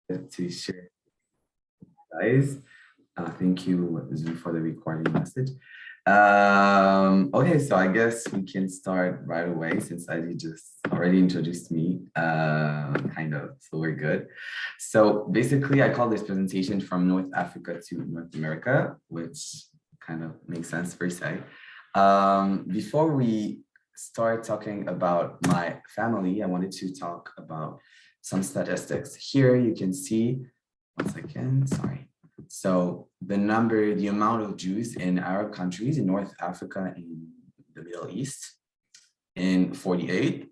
to share, guys. Thank you, Zoom, for the recording message. Okay, so I guess we can start right away since you just already introduced me, kind of, so we're good. So basically, I call this presentation from North Africa to North America, which kind of makes sense per se. Before we start talking about my family, I wanted to talk about some statistics. Here you can see, once again, sorry. So the amount of Jews in Arab countries in North Africa and the Middle East in 48.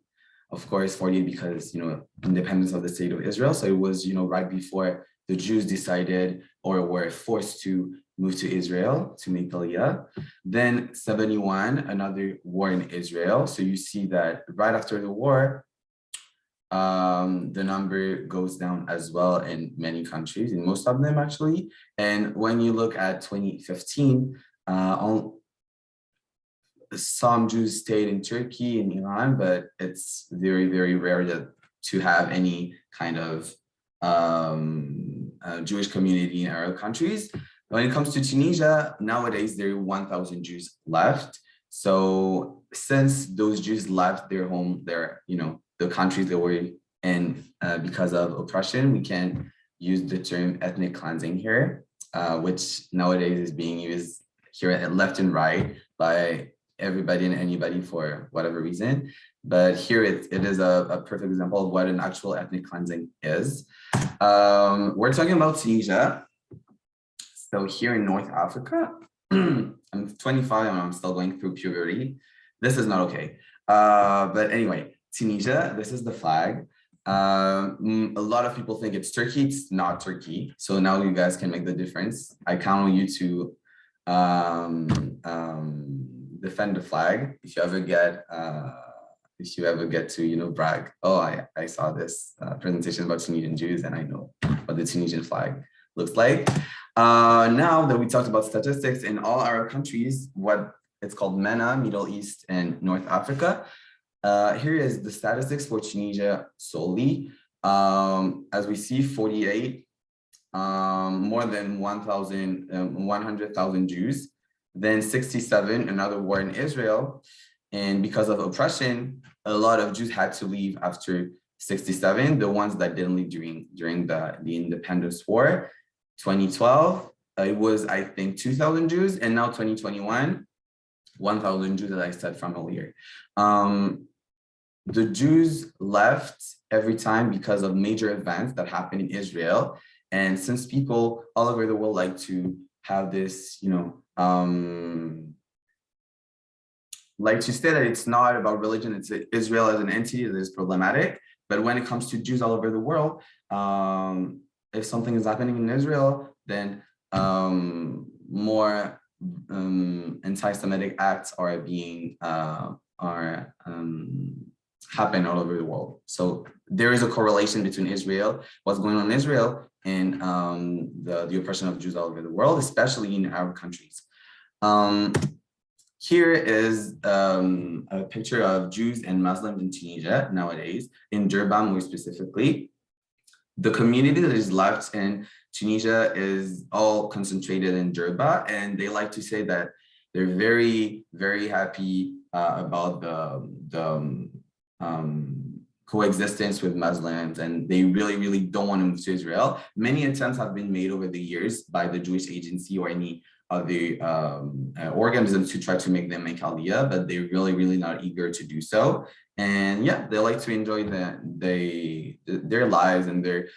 Of course, 48 because, independence of the state of Israel. So it was, right before the Jews decided or were forced to move to Israel to make Aliyah. Then 71, another war in Israel. So you see that right after the war, the number goes down as well in many countries, in most of them actually. And when you look at 2015, some Jews stayed in Turkey and Iran, but it's very, very rare to have any kind of Jewish community in Arab countries. When it comes to Tunisia, nowadays there are 1,000 Jews left. So since those Jews left their home, the countries they were in because of oppression, we can use the term ethnic cleansing here, which nowadays is being used here at left and right by everybody and anybody for whatever reason. But here it is a perfect example of what an actual ethnic cleansing is. We're talking about Tunisia. So here in North Africa, I'm 25 and I'm still going through puberty. This is not okay. But anyway, Tunisia, this is the flag. A lot of people think it's Turkey. It's not Turkey. So now you guys can make the difference. I count on you to defend the flag. If you ever get to brag. Oh, I saw this presentation about Tunisian Jews and I know what the Tunisian flag looks like. Now that we talked about statistics in all Arab countries, what it's called MENA, Middle East and North Africa. Here is the statistics for Tunisia solely. As we see, 48, more than 100,000 Jews. Then 67, another war in Israel. And because of oppression, a lot of Jews had to leave after 67, the ones that didn't leave during the Independence War. 2012, it was, I think, 2,000 Jews, and now 2021, 1,000 Jews, as I said from earlier. The Jews left every time because of major events that happened in Israel. And since people all over the world like to have this, like to say that it's not about religion, it's Israel as an entity that is problematic. But when it comes to Jews all over the world, if something is happening in Israel, then more anti-Semitic acts are being happen all over the world. So there is a correlation between Israel, what's going on in Israel, and the oppression of Jews all over the world, especially in Arab countries. Here is a picture of Jews and Muslims in Tunisia nowadays, in Durban more specifically. The community that is left in Tunisia is all concentrated in Durban, and they like to say that they're very, very happy about the coexistence with Muslims, and they really, really don't want to move to Israel. Many attempts have been made over the years by the Jewish Agency or any other organisms to try to make them make Aliyah, but they're really, really not eager to do so. And yeah, they like to enjoy their lives and their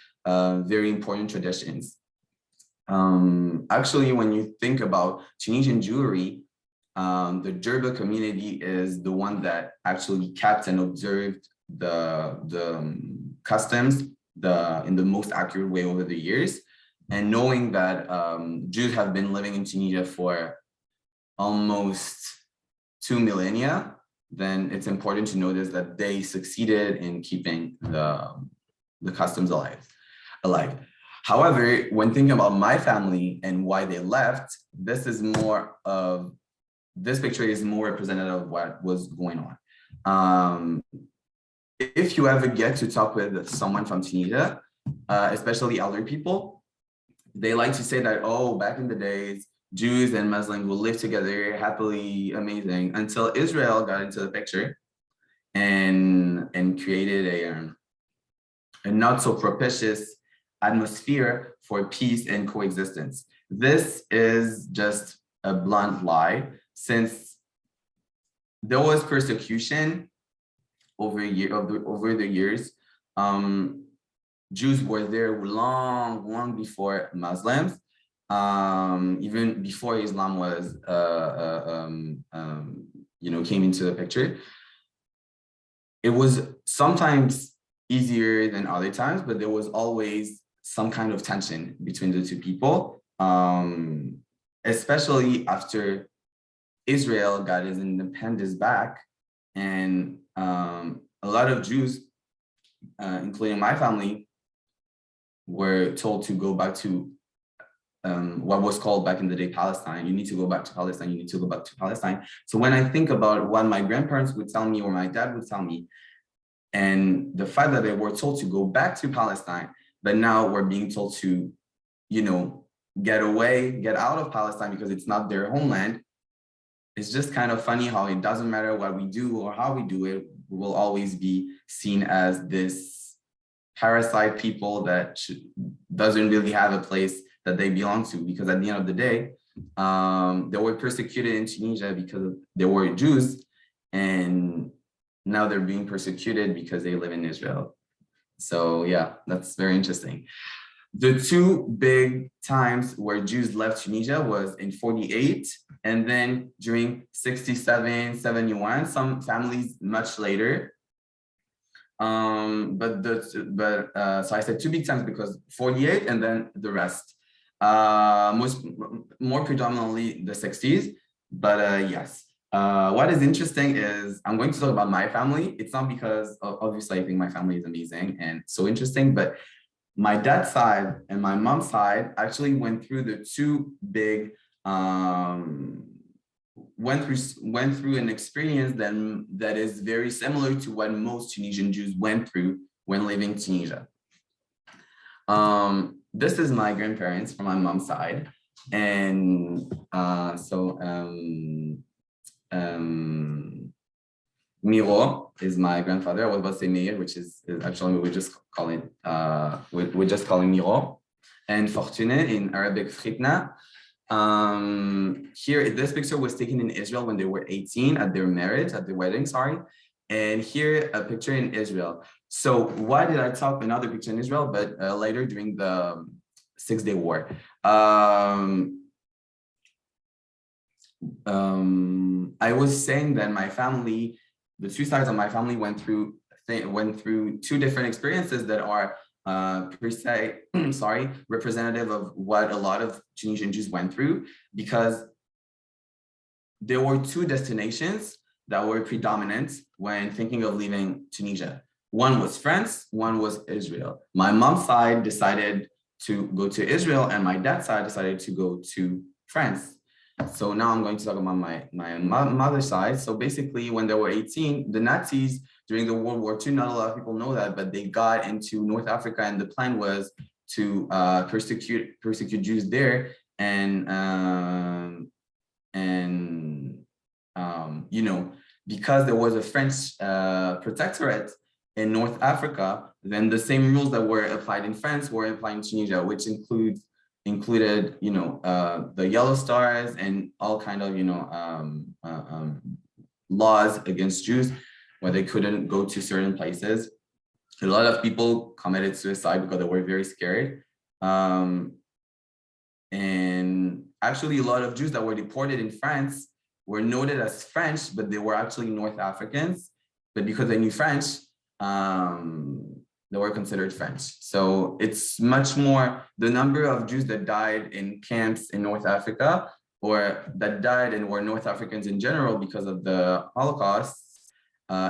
very important traditions. Actually, when you think about Tunisian Jewry, the Djerba community is the one that actually kept and observed the customs in the most accurate way over the years. And knowing that Jews have been living in Tunisia for almost 2 millennia, then it's important to notice that they succeeded in keeping the customs alive. However, when thinking about my family and why they left, this picture is more representative of what was going on. If you ever get to talk with someone from Tunisia, especially elder people. They like to say that, oh, back in the days, Jews and Muslims will live together happily, amazing, until Israel got into the picture and created a not so propitious atmosphere for peace and coexistence. This is just a blunt lie, since there was persecution over the years. Jews were there long before Muslims, even before Islam was, came into the picture. It was sometimes easier than other times, but there was always some kind of tension between the two people, especially after Israel got its independence back, and a lot of Jews, including my family, were told to go back to what was called back in the day Palestine. You need to go back to Palestine. You need to go back to Palestine. So when I think about what my grandparents would tell me or my dad would tell me, and the fact that they were told to go back to Palestine, but now we're being told to, get out of Palestine because it's not their homeland. It's just kind of funny how it doesn't matter what we do or how we do it, we will always be seen as this parasite people that doesn't really have a place that they belong to, because at the end of the day, they were persecuted in Tunisia because they were Jews, and now they're being persecuted because they live in Israel. So yeah, that's very interesting. The two big times where Jews left Tunisia was in 48, and then during 67, 71, some families much later. So I said two big times because 48 and then the rest. More predominantly the 60s, but yes. What is interesting is I'm going to talk about my family. It's not because obviously I think my family is amazing and so interesting, but my dad's side and my mom's side actually went through the two big, went through an experience that is very similar to what most Tunisian Jews went through when living in Tunisia. This is my grandparents from my mom's side, and Miro is my grandfather. I was about to say Meir, which is actually we just call it we just call him Miro, and Fortune in Arabic Fritna. Here, this picture was taken in Israel when they were 18 at their marriage, at the wedding, sorry. And here, a picture in Israel. So why did I talk another picture in Israel, but later during the 6-Day War? I was saying that my family, the two sides of my family went through two different experiences that are per se, representative of what a lot of Tunisian Jews went through, because there were two destinations that were predominant when thinking of leaving Tunisia. One was France, one was Israel. My mom's side decided to go to Israel, and my dad's side decided to go to France. So now I'm going to talk about my mother's side. So basically, when they were 18, the Nazis during the World War II, not a lot of people know that, but they got into North Africa, and the plan was to persecute Jews there, and because there was a French protectorate in North Africa, then the same rules that were applied in France were applied in Tunisia, which included the yellow stars and all kind of laws against Jews, where they couldn't go to certain places. A lot of people committed suicide because they were very scared. And actually, a lot of Jews that were deported in France were noted as French, but they were actually North Africans. But because they knew French, they were considered French. So it's much more, the number of Jews that died in camps in North Africa, or that died and were North Africans in general because of the Holocaust,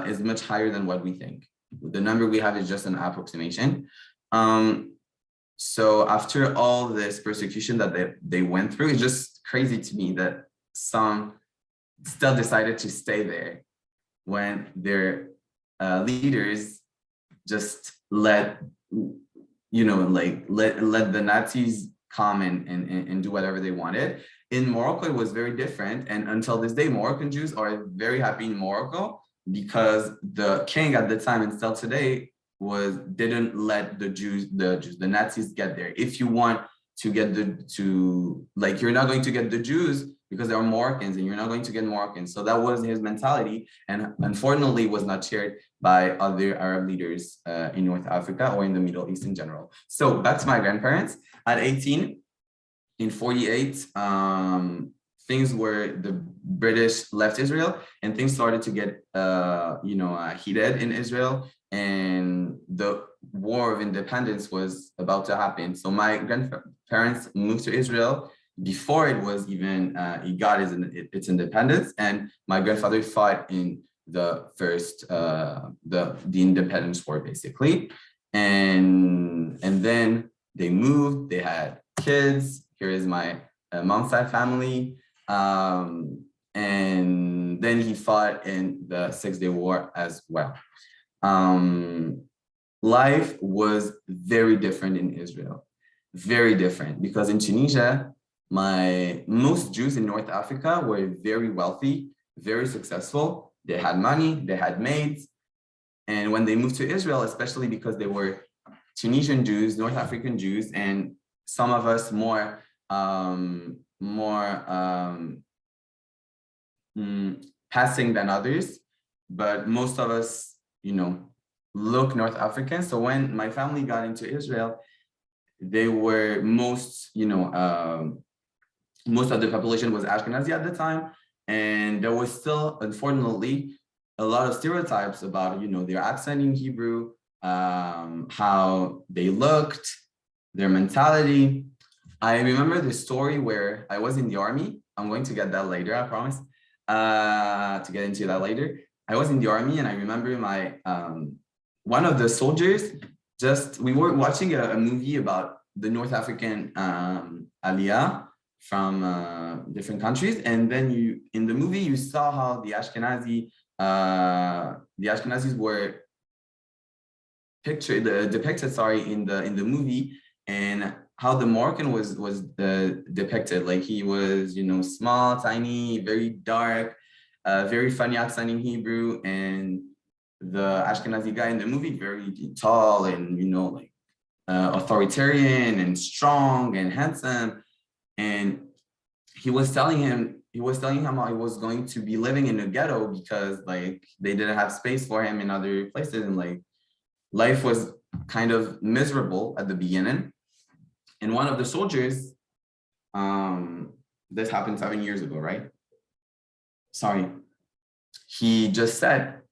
is much higher than what we think. The number we have is just an approximation. So after all this persecution that they went through, it's just crazy to me that some still decided to stay there when their leaders just let like let the Nazis come and do whatever they wanted. In Morocco, it was very different. And until this day, Moroccan Jews are very happy in Morocco because the king at the time and still today didn't let the Nazis get there. If you want to get you're not going to get the Jews because they're Moroccans and you're not going to get Moroccans. So that was his mentality. And unfortunately was not shared by other Arab leaders in North Africa or in the Middle East in general. So back to my grandparents. At 18, in 48, things were, the British left Israel and things started to get, heated in Israel, and the war of independence was about to happen. So my grandparents moved to Israel before it was even, it got its independence, and my grandfather fought in the first, the independence war, basically. And then they moved, they had kids. Here is my mom's side family. And then he fought in the 6-Day War as well. Life was very different in Israel, very different, because in Tunisia, most Jews in North Africa were very wealthy, very successful. They had money, they had maids. And when they moved to Israel, especially because they were Tunisian Jews, North African Jews, and some of us more passing than others, but most of us, look North African. So when my family got into Israel, they were most of the population was Ashkenazi at the time, and there was still, unfortunately, a lot of stereotypes about their accent in Hebrew, how they looked, their mentality. I remember the story where I was in the army. I'm going to get that later, I promise, to get into that later. I was in the army, and I remember my one of the soldiers, we were watching a movie about the North African Aliyah from different countries, and then in the movie you saw how the Ashkenazis were depicted, in the movie, and how the Moroccan was depicted. Like he was, small, tiny, very dark, very funny accent in Hebrew, and the Ashkenazi guy in the movie very tall and authoritarian and strong and handsome. And he was telling him how he was going to be living in a ghetto because they didn't have space for him in other places, and life was kind of miserable at the beginning. And one of the soldiers, this happened 7 years ago, right? Sorry. He just said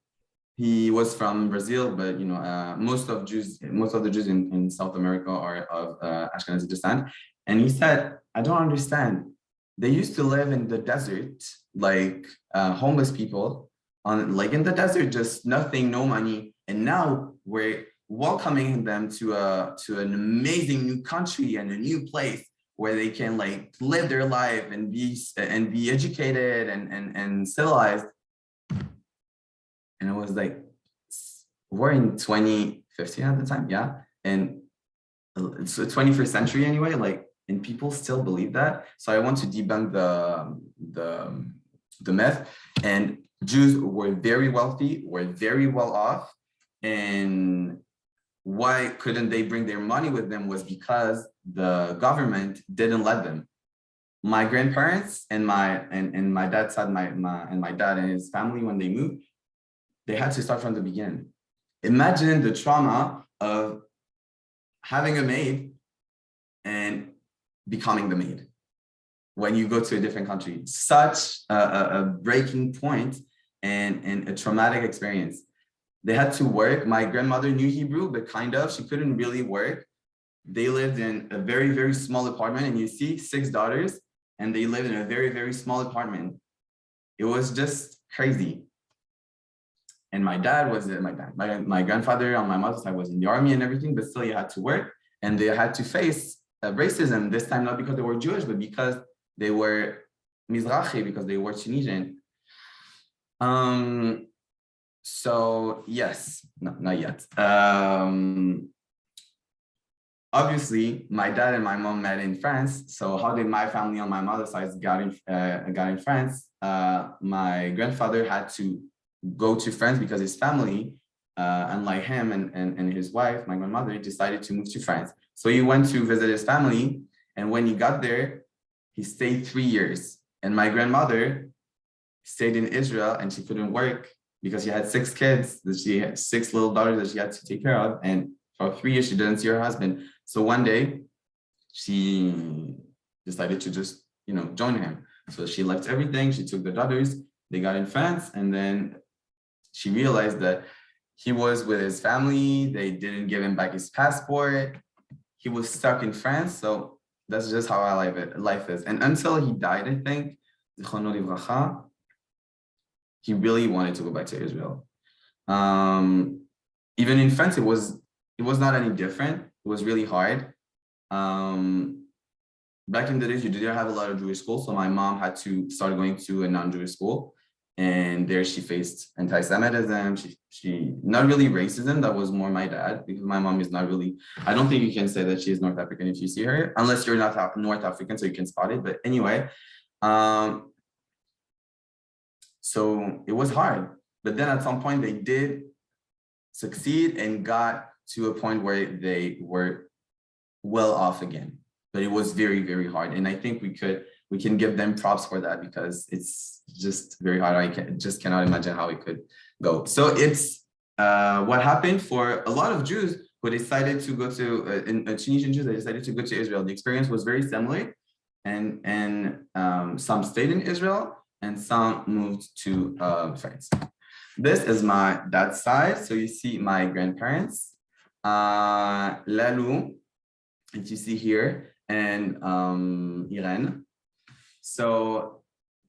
he was from Brazil, but most of the Jews in South America are of Ashkenazi descent. And he said, I don't understand. They used to live in the desert, homeless people in the desert, just nothing, no money. And now we're welcoming them to an amazing new country and a new place where they can live their life and be educated and civilized. And it was we're in 2015 at the time, yeah, and it's the 21st century anyway, and people still believe that. So I want to debunk the myth. And Jews were very wealthy, were very well off, and why couldn't they bring their money with them was because the government didn't let them. My grandparents and my dad's side, my dad and his family, when they moved, they had to start from the beginning. Imagine the trauma of having a maid and becoming the maid when you go to a different country. Such a breaking point and a traumatic experience. They had to work. My grandmother knew Hebrew, but she couldn't really work. They lived in a very, very small apartment, and you see 6 daughters, and they lived in a very, very small apartment. It was just crazy. And my grandfather on my mother's side was in the army and everything, but still you had to work, and they had to face racism this time, not because they were Jewish, but because they were Mizrahi, because they were Tunisian. So yes, no, not yet. obviously, my dad and my mom met in France. So how did my family on my mother's side got in France? My grandfather had to go to France because his family, unlike him and his wife, my grandmother, decided to move to France. So he went to visit his family. And when he got there, he stayed 3 years. And my grandmother stayed in Israel and she couldn't work because she had 6 kids, that she had 6 little daughters that she had to take care of. And for 3 years, she didn't see her husband. So one day she decided to just, join him. So she left everything. She took the daughters, they got in France. And then she realized that he was with his family. They didn't give him back his passport. He was stuck in France. So that's just how life is. And until he died, I think, he really wanted to go back to Israel. Even in France, it was not any different. It was really hard. Back in the days, you didn't have a lot of Jewish schools, so my mom had to start going to a non-Jewish school, and there she faced anti-Semitism. She not really racism. That was more my dad, because my mom is not really. I don't think you can say that she is North African if you see her, unless you're not North African, so you can spot it. But anyway, so it was hard. But then at some point, they did succeed and got to a point where they were well off again. But it was very, very hard. And I think we can give them props for that, because it's just very hard. I just cannot imagine how it could go. So it's what happened for a lot of Jews who decided to go to, Tunisian Jews, they decided to go to Israel. The experience was very similar. And some stayed in Israel and some moved to France. This is my dad's side. So you see my grandparents, Lalou, that you see here, and Irene. So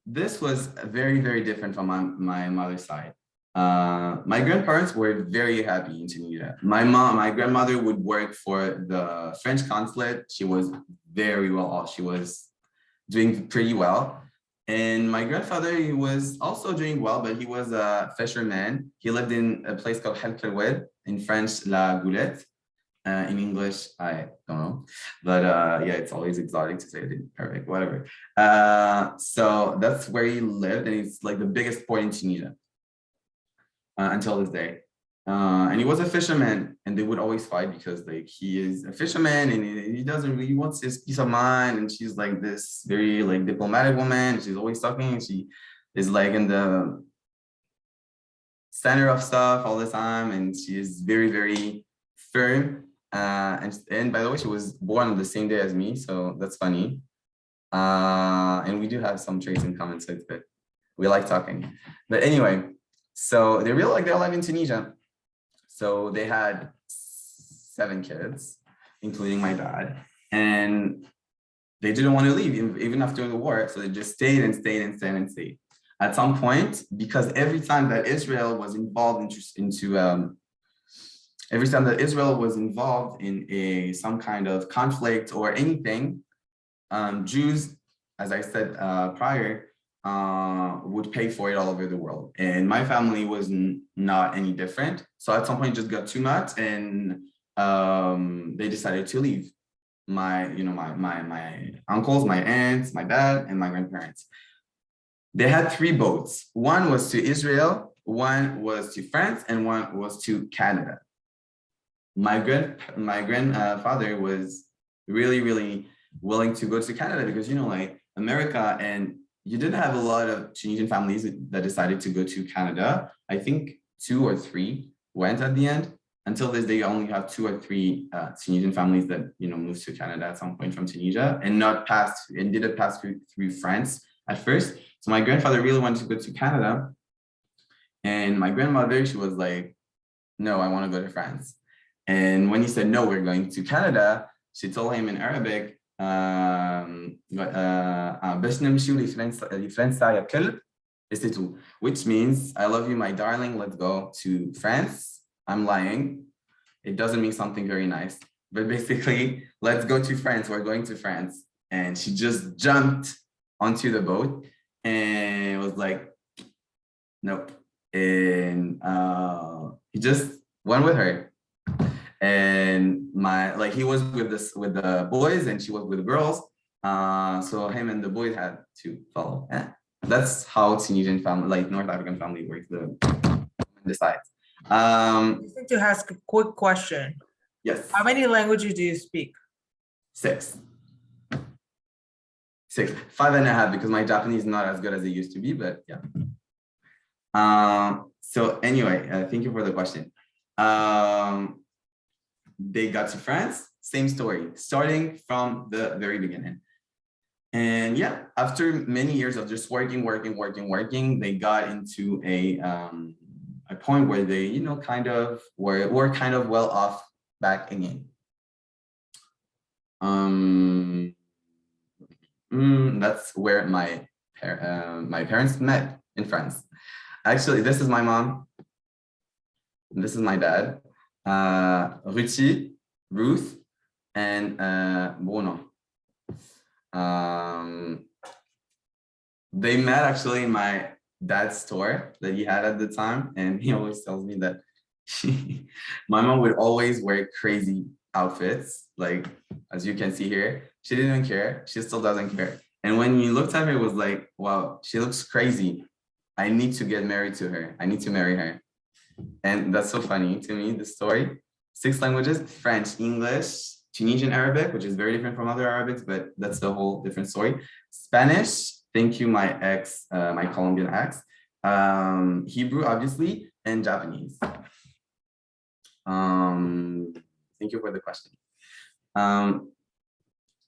this was very, very different from my mother's side. My grandparents were very happy in Tunisia. My grandmother would work for the French consulate. She was very well off. She was doing pretty well. And my grandfather, he was also doing well, but he was a fisherman. He lived in a place called Helkelwed, in French, La Goulette. In English, I don't know, but yeah, it's always exotic to say it in Arabic, whatever. So that's where he lived, and it's like the biggest port in Tunisia until this day. And he was a fisherman, and they would always fight because like he is a fisherman and he doesn't really wants his peace of mind. And she's like this very like diplomatic woman. She's always talking. And she is like in the center of stuff all the time, and she is very, very firm. And by the way, she was born on the same day as me, so that's funny. And we do have some traits in common, so it's good. We like talking. But anyway, so they really like their life in Tunisia. So they had 7 kids, including my dad, and they didn't want to leave even after the war. So they just stayed and stayed and stayed and stayed. At some point, because every time that Israel was involved in some kind of conflict or anything, Jews, as I said prior, would pay for it all over the world. And my family was not any different. So at some point it just got too much, and they decided to leave. My uncles, my aunts, my dad, and my grandparents. They had 3 boats. One was to Israel, one was to France, and one was to Canada. My grandfather was really, really willing to go to Canada because, like America, and you did have a lot of Tunisian families that decided to go to Canada. I think 2 or 3 went at the end. Until this day, you only have 2 or 3 Tunisian families that, moved to Canada at some point from Tunisia and didn't pass through France at first. So my grandfather really wanted to go to Canada. And my grandmother, she was like, no, I want to go to France. And when he said, no, we're going to Canada, she told him in Arabic, which means, I love you, my darling, let's go to France. I'm lying. It doesn't mean something very nice, but basically, let's go to France. We're going to France. And she just jumped onto the boat and was like, nope. And he just went with her. And he was with the boys and she was with the girls. So him and the boys had to follow. That's how Tunisian family, like North African family works, the decides. I just need to ask a quick question. Yes. How many languages do you speak? 6. 5.5, because my Japanese is not as good as it used to be, but yeah. So anyway, thank you for the question. They got to France, same story, starting from the very beginning. And yeah, after many years of just working, they got into a point where they, you know, kind of were kind of well off back again. That's where my parents met, in France. Actually, this is my mom. This is my dad. Ruth, and Bruno. They met actually in my dad's store that he had at the time, and he always tells me that my mom would always wear crazy outfits, like as you can see here. She didn't care. She still doesn't care. And when you looked at her, it was like, wow, she looks crazy. I need to get married to her. I need to marry her. And that's so funny to me, the story. 6 languages: French, English, Tunisian Arabic, which is very different from other Arabics, but that's the whole different story. Spanish, thank you, my ex, my Colombian ex. Hebrew, obviously, and Japanese. Thank you for the question.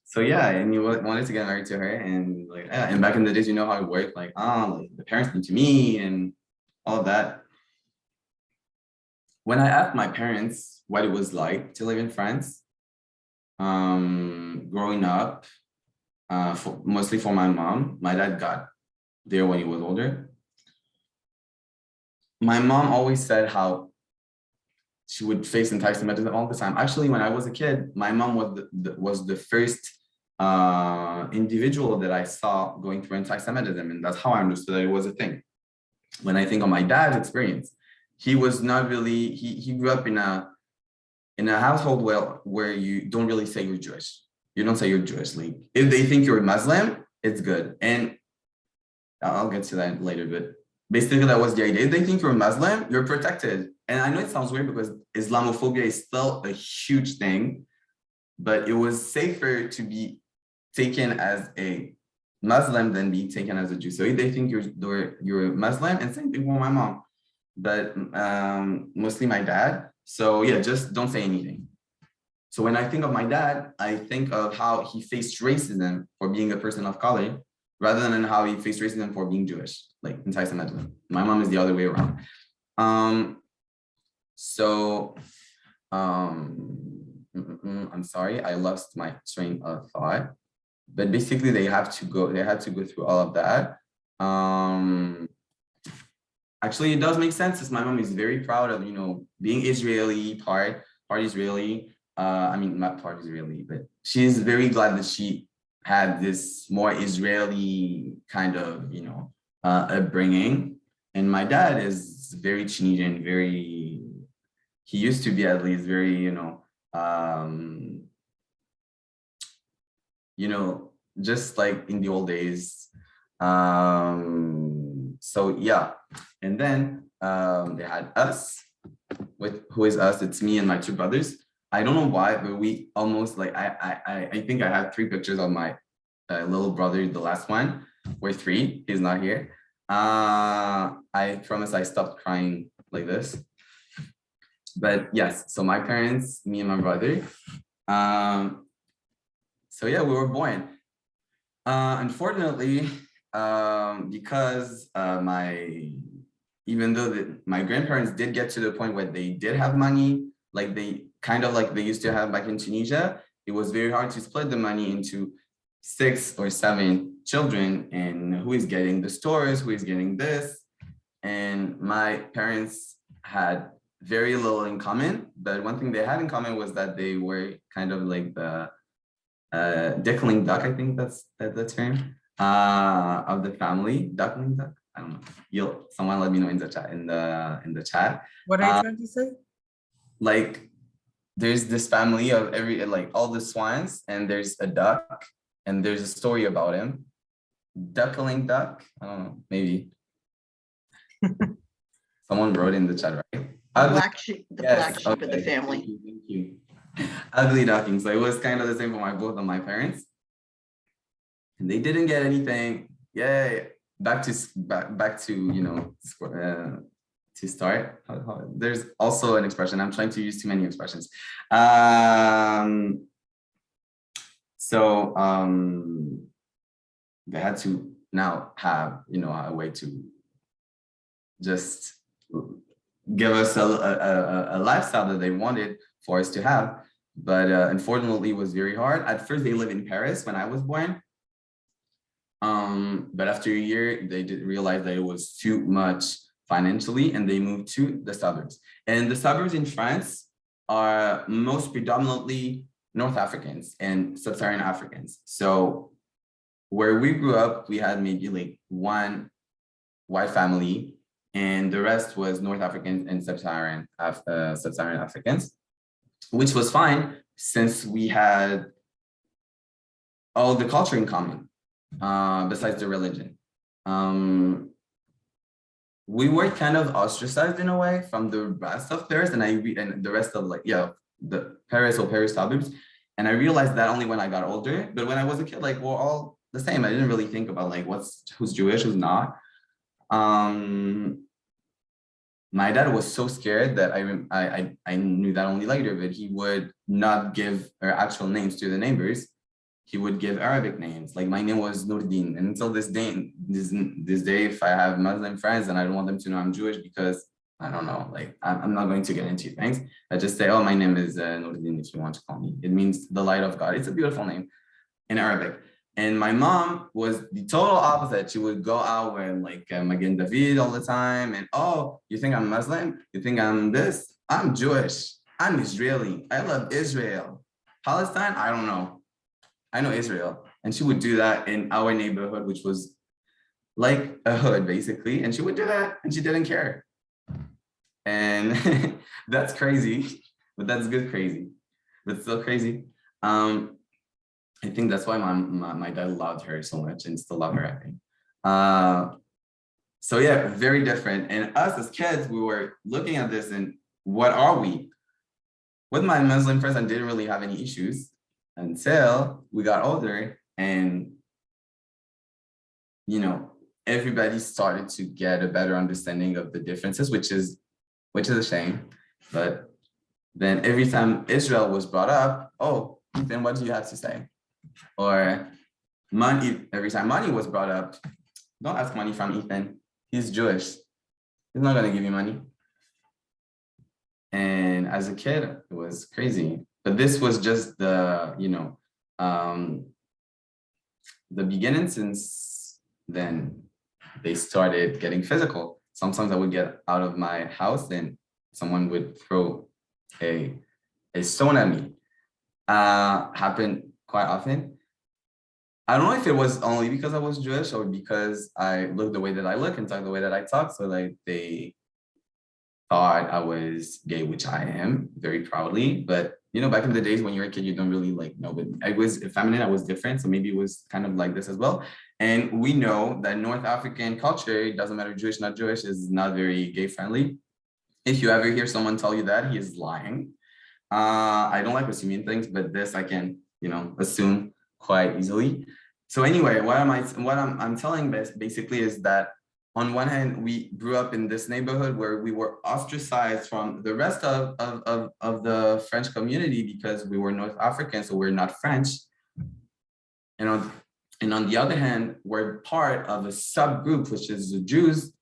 So yeah, and you wanted to get married to her, and like, yeah, and back in the days, you know how it worked, like, like the parents came to me and all of that. When I asked my parents what it was like to live in France, growing up, mostly for my mom, my dad got there when he was older. My mom always said how she would face anti-Semitism all the time. Actually, when I was a kid, my mom was the first individual that I saw going through anti-Semitism, and that's how I understood that it was a thing. When I think of my dad's experience, he was not really, he grew up in a household where you don't really say you're Jewish. You don't say you're Jewish. Like, if they think you're Muslim, it's good. And I'll get to that later, but basically that was the idea. If they think you're Muslim, you're protected. And I know it sounds weird because Islamophobia is still a huge thing, but it was safer to be taken as a Muslim than be taken as a Jew. So if they think you're Muslim, and same thing for my mom, but mostly my dad. So yeah, just don't say anything. So when I think of my dad, I think of how he faced racism for being a person of color, rather than how he faced racism for being Jewish, like anti-Semitism. My mom is the other way around. I'm sorry, I lost my train of thought. But basically, they had to go through all of that. Actually, it does make sense, since my mom is very proud of, you know, being Israeli, part Israeli. I mean, not part Israeli, but she's very glad that she had this more Israeli kind of, you know, upbringing. And my dad is very Tunisian, he used to be, at least, very, you know, just like in the old days. So yeah, and then they had us, who is us? It's me and my 2 brothers. I don't know why, but we almost, like, I think I have 3 pictures of my little brother. The last one, we're 3. He's not here. I promise I stopped crying like this. But yes, so my parents, me and my brother. So yeah, we were born. Unfortunately, because even though my grandparents did get to the point where they did have money, like they used to have back in Tunisia, it was very hard to split the money into 6 or 7 children, and who is getting the stores, who is getting this. And my parents had very little in common, but one thing they had in common was that they were kind of like the duckling duck, I think that's the term, of the family. Duckling duck, I don't know. Someone let me know in the chat. What are you trying to say? Like, there's this family of like all the swines, and there's a duck, and there's a story about him. Duckling duck. I don't know, maybe. Someone wrote in the chat, right? The black sheep, the black Yes, sheep of the okay. family. Thank you. Ugly duckling. So it was kind of the same for both of my parents. And they didn't get anything. Yay. Back to to start. There's also an expression. I'm trying to use too many expressions. They had to now have a way to just give us a lifestyle that they wanted for us to have, but unfortunately it was very hard. At first they lived in Paris when I was born, but after a year they did realize that it was too much financially, and they moved to the suburbs. And the suburbs in France are most predominantly North Africans and Sub-Saharan Africans. So where we grew up, we had maybe like one white family, and the rest was North Africans and Sub-Saharan Africans, which was fine since we had all the culture in common, besides the religion. We were kind of ostracized in a way from the rest of Paris, and the rest of the Paris or Paris suburbs. And I realized that only when I got older. But when I was a kid, like, we're all the same. I didn't really think about like who's Jewish, who's not. My dad was so scared that I knew that only later, but he would not give our actual names to the neighbors. He would give Arabic names. Like my name was Nurdin, and until this day, if I have Muslim friends and I don't want them to know I'm Jewish because I don't know, like I'm not going to get into things. I just say, oh, my name is Nurdin if you want to call me. It means the light of God. It's a beautiful name in Arabic. And my mom was the total opposite. She would go out wearing like Magen David all the time. And oh, you think I'm Muslim? You think I'm this? I'm Jewish. I'm Israeli. I love Israel. Palestine? I don't know. I know Israel. And she would do that in our neighborhood, which was like a hood basically. And she would do that and she didn't care. And that's crazy, but that's good crazy, but still crazy. I think that's why my dad loved her so much and still love her, I think. So yeah, very different. And us as kids, we were looking at this and what are we? With my Muslim friends, I didn't really have any issues until we got older, and everybody started to get a better understanding of the differences, which is a shame. But then every time Israel was brought up, oh, then what do you have to say? Or money, every time money was brought up, don't ask money from Ethan. He's Jewish. He's not going to give you money. And as a kid, it was crazy. But this was just the beginning. Since then, they started getting physical. Sometimes I would get out of my house and someone would throw a stone at me. Happened quite often. I don't know if it was only because I was Jewish or because I look the way that I look and talk the way that I talk. So like they thought I was gay, which I am very proudly. But back in the days when you're a kid, you don't really know. But I was feminine, I was different. So maybe it was kind of like this as well. And we know that North African culture, it doesn't matter Jewish, not Jewish, is not very gay friendly. If you ever hear someone tell you that, he is lying. I don't like assuming things, but this I can, assume quite easily. So anyway, what I'm telling basically is that on one hand, we grew up in this neighborhood where we were ostracized from the rest of the French community because we were North African, so we're not French. And on the other hand, we're part of a subgroup, which is the Jews.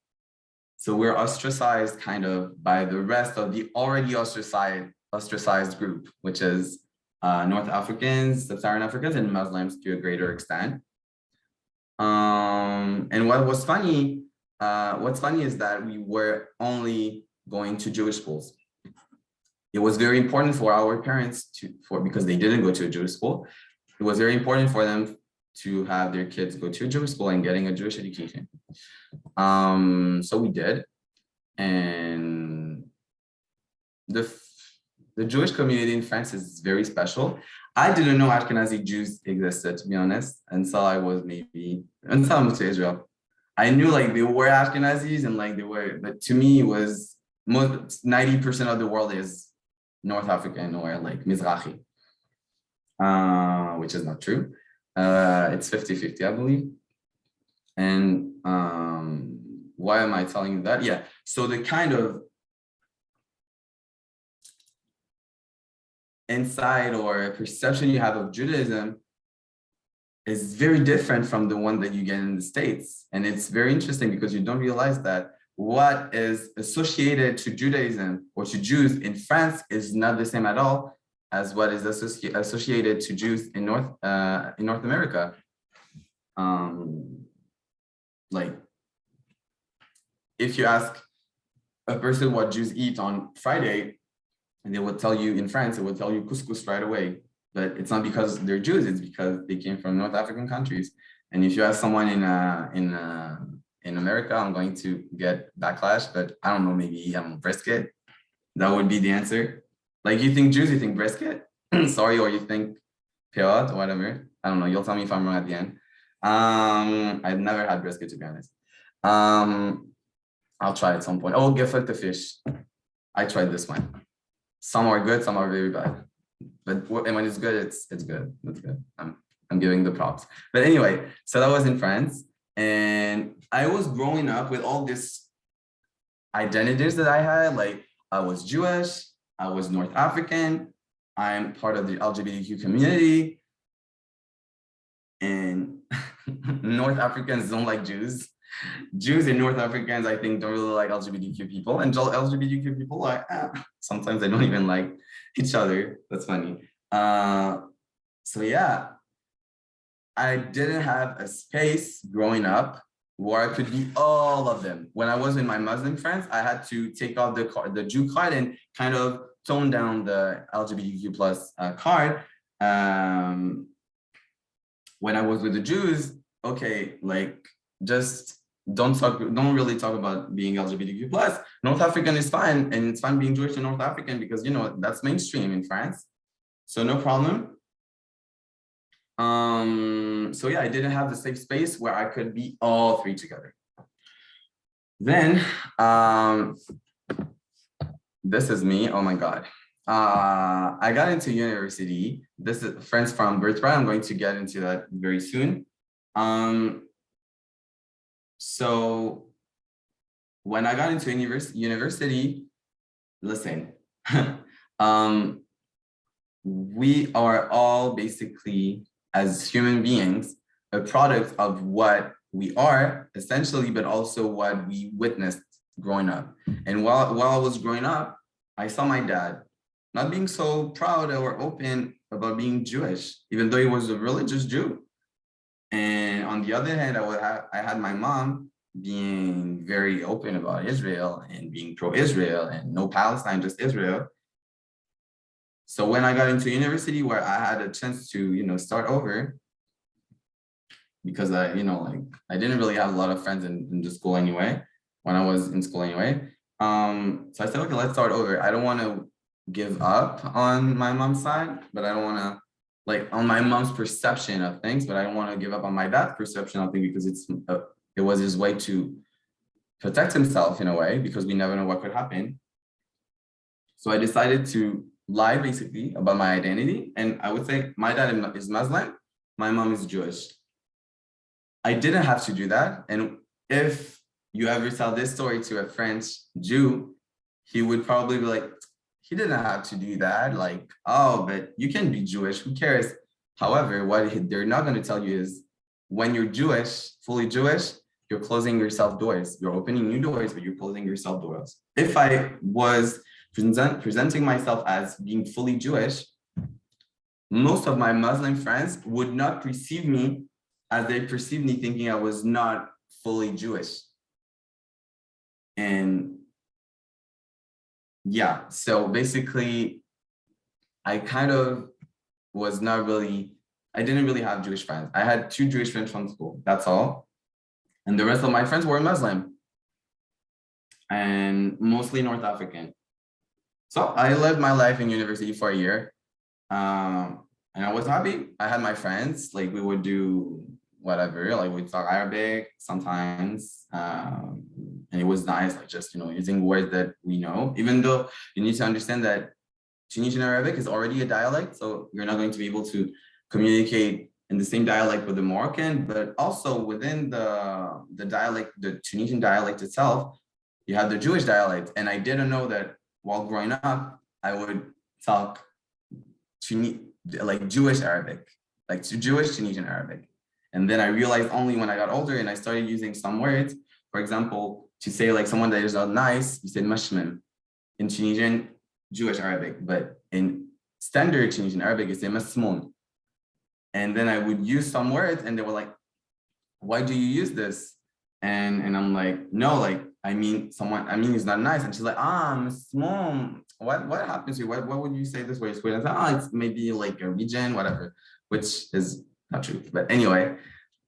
So we're ostracized kind of by the rest of the already ostracized group, which is North Africans, Sub-Saharan Africans, and Muslims to a greater extent. And what's funny is that we were only going to Jewish schools. It was very important for our parents because they didn't go to a Jewish school. It was very important for them to have their kids go to a Jewish school and getting a Jewish education. So we did. And the the Jewish community in France is very special. I didn't know Ashkenazi Jews existed, to be honest, until I moved to Israel. I knew like they were Ashkenazis and like they were, but to me it was most 90% of the world is North African or like Mizrahi, which is not true. It's 50-50, I believe. And why am I telling you that? Yeah, so the kind of insight or perception you have of Judaism is very different from the one that you get in the States. And it's very interesting because you don't realize that what is associated to Judaism or to Jews in France is not the same at all as what is associated to Jews in North America. Like, if you ask a person what Jews eat on Friday, and they would tell you in France, it would tell you couscous right away. But it's not because they're Jews, it's because they came from North African countries. And if you ask someone in America, I'm going to get backlash, but I don't know, maybe brisket. That would be the answer. Like, you think Jews, you think brisket? Sorry, or you think peot or whatever. I don't know, you'll tell me if I'm wrong at the end. I've never had brisket, to be honest. I'll try at some point. Oh, gefilte fish. I tried this one. Some are good, some are very bad. But when it's good, it's good. That's good. I'm giving the props. But anyway, so that was in France. And I was growing up with all these identities that I had. Like, I was Jewish, I was North African, I'm part of the LGBTQ community. And North Africans don't like Jews. Jews and North Africans, I think, don't really like LGBTQ people, and LGBTQ people like sometimes they don't even like each other. That's funny. So yeah, I didn't have a space growing up where I could be all of them. When I was in my Muslim friends, I had to take off the Jew card and kind of tone down the LGBTQ plus card. When I was with the Jews, okay, like just don't really talk about being LGBTQ plus. North African is fine, and it's fine being Jewish and North African because that's mainstream in France, so no problem. So yeah, I didn't have the safe space where I could be all three together. Then this is me. Oh my God. I got into university. This is friends from Birthright. I'm going to get into that very soon. So when I got into university, listen, we are all basically, as human beings, a product of what we are essentially, but also what we witnessed growing up. And while I was growing up, I saw my dad not being so proud or open about being Jewish, even though he was a religious Jew. And on the other hand, I had my mom being very open about Israel and being pro-Israel and no Palestine, just Israel. So when I got into university where I had a chance to, start over, because I didn't really have a lot of friends in the school anyway, when I was in school anyway. So I said, okay, let's start over. I don't want to give up on my mom's side, but I don't want to, on my mom's perception of things, but I don't want to give up on my dad's perception of things because it was his way to protect himself in a way, because we never know what could happen. So I decided to lie basically about my identity. And I would say my dad is Muslim, my mom is Jewish. I didn't have to do that. And if you ever tell this story to a French Jew, he would probably be like, he didn't have to do that. Like, oh, but you can be Jewish, who cares? However, what they're not going to tell you is when you're Jewish, fully Jewish, you're closing yourself doors. You're opening new doors, but you're closing yourself doors. If I was presenting myself as being fully Jewish, most of my Muslim friends would not perceive me as they perceived me, thinking I was not fully Jewish. And yeah, so basically, I kind of was not really, I didn't really have Jewish friends. I had 2 Jewish friends from school, that's all. And the rest of my friends were Muslim and mostly North African. So I lived my life in university for a year. And I was happy. I had my friends, like we would do whatever, like we'd talk Arabic sometimes. And it was nice, like just, using words that we know, even though you need to understand that Tunisian Arabic is already a dialect. So you're not going to be able to communicate in the same dialect with the Moroccan, but also within the dialect, the Tunisian dialect itself, you have the Jewish dialect. And I didn't know that while growing up, I would talk like Jewish Arabic, like Jewish Tunisian Arabic. And then I realized only when I got older and I started using some words, for example, to say like someone that is not nice, you said mashmim in Tunisian Jewish Arabic, but in standard Tunisian Arabic, you say masmoon. And then I would use some words and they were like, why do you use this? And I'm like, no, like, I mean it's not nice. And she's like, masmoon. What happens to you? What would you say this way? It's weird. It's maybe like a region, whatever, which is not true. But anyway,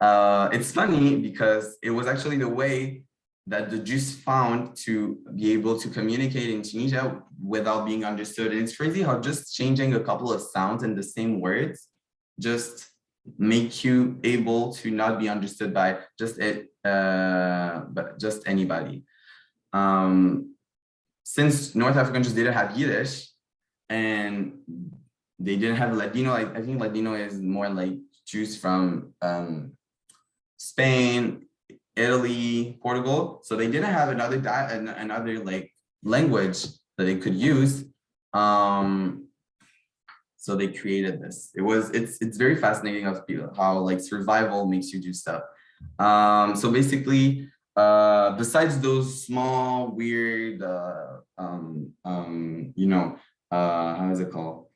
it's funny because it was actually the way that the Jews found to be able to communicate in Tunisia without being understood. And it's crazy how just changing a couple of sounds in the same words just make you able to not be understood by just but just anybody. Since North Africans just didn't have Yiddish and they didn't have Ladino, I think Ladino is more like Jews from Spain, Italy, Portugal. So they didn't have another like language that they could use. So they created this. It's very fascinating of how like survival makes you do stuff. So basically, besides those small weird, how is it called?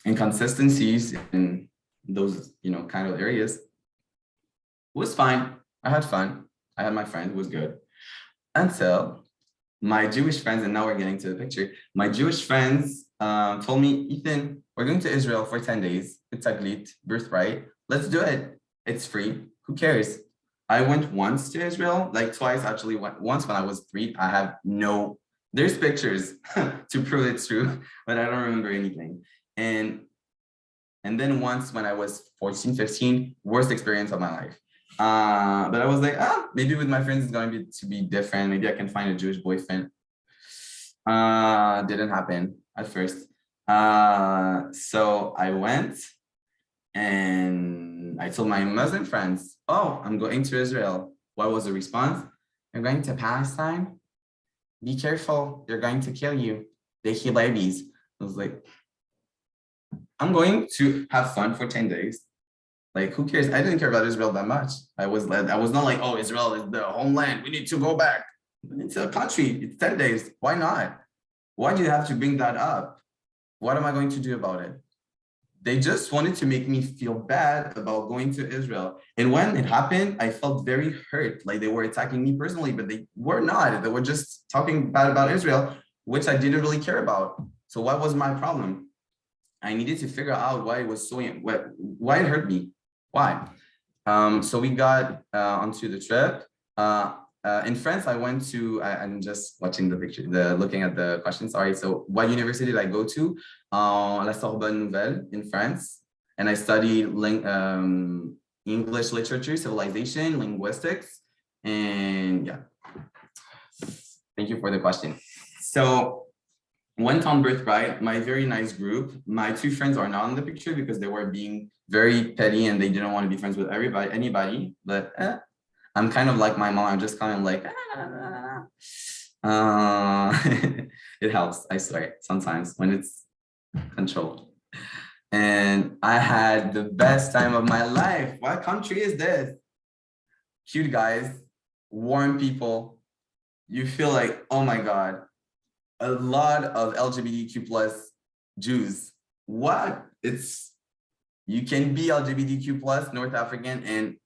Inconsistencies in those, kind of areas. It was fine. I had fun. I had my friend. It was good. Until my Jewish friends, and now we're getting to the picture. My Jewish friends told me, Ethan, we're going to Israel for 10 days. It's Aglit, birthright. Let's do it. It's free. Who cares? I went once to Israel, like twice actually. Once when I was 3. I have there's pictures to prove it's true, but I don't remember anything. And then once when I was 14, 15, worst experience of my life. But I was like, maybe with my friends it's going to be different. Maybe I can find a Jewish boyfriend. Didn't happen at first. So I went and I told my Muslim friends, I'm going to Israel. What was the response? You're going to Palestine? Be careful, they're going to kill you. They kill babies. I was like, I'm going to have fun for 10 days. Like, who cares? I didn't care about Israel that much. I was not like, Israel is the homeland. We need to go back. It's a country. It's 10 days. Why not? Why do you have to bring that up? What am I going to do about it? They just wanted to make me feel bad about going to Israel. And when it happened, I felt very hurt. Like they were attacking me personally, but they were not. They were just talking bad about Israel, which I didn't really care about. So what was my problem? I needed to figure out why it was why it hurt me. Why? So we got onto the trip. In France, I went to, I'm just watching the picture, looking at the question, sorry. So what university did I go to? La Sorbonne Nouvelle in France. And I studied English literature, civilization, linguistics, and yeah. Thank you for the question. So went on birthright, my very nice group. My 2 friends are not in the picture because they were being very petty and they didn't want to be friends with anybody, but I'm kind of like my mom. I'm just kind of like, it helps, I swear, sometimes when it's controlled. And I had the best time of my life. What country is this? Cute guys, warm people. You feel like, oh my God, a lot of LGBTQ plus Jews. What? You can be LGBTQ plus North African and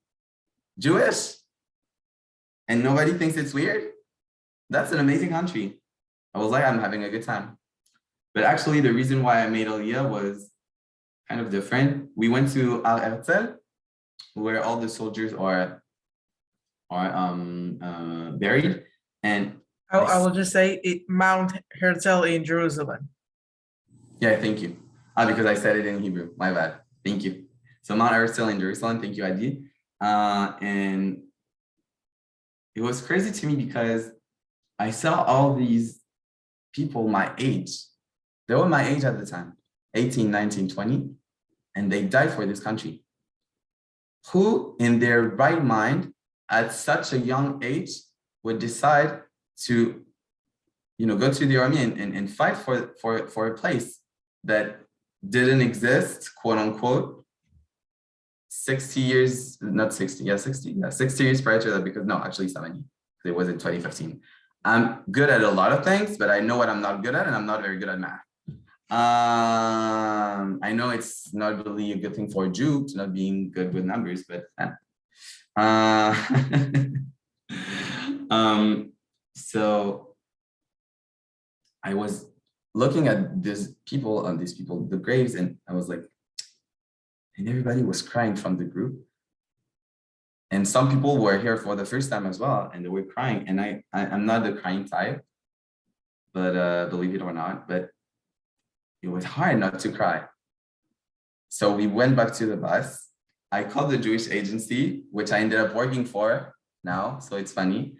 Jewish and nobody thinks it's weird? That's an amazing country. I was like, I'm having a good time. But actually the reason why I made Aliyah was kind of different. We went to Al Herzl, where all the soldiers are buried. And I will just say Mount Herzl in Jerusalem. Yeah, thank you. Because I said it in Hebrew. My bad. Thank you. So Mount Herzl in Jerusalem. Thank you, Adi. And it was crazy to me because I saw all these people my age. They were my age at the time, 18, 19, 20, and they died for this country. Who in their right mind at such a young age would decide to, go to the army and fight for a place that didn't exist, quote unquote, 60 years, not 60, yeah, 60, yeah, 60 years prior to that, because no, actually 70, it was in 2015. I'm good at a lot of things, but I know what I'm not good at, and I'm not very good at math. I know it's not really a good thing for a Jew to not being good with numbers, but so I was looking at these people, the graves, and I was like, and everybody was crying from the group. And some people were here for the first time as well, and they were crying. And I'm not the crying type, but believe it or not, but it was hard not to cry. So we went back to the bus. I called the Jewish agency, which I ended up working for now. So it's funny.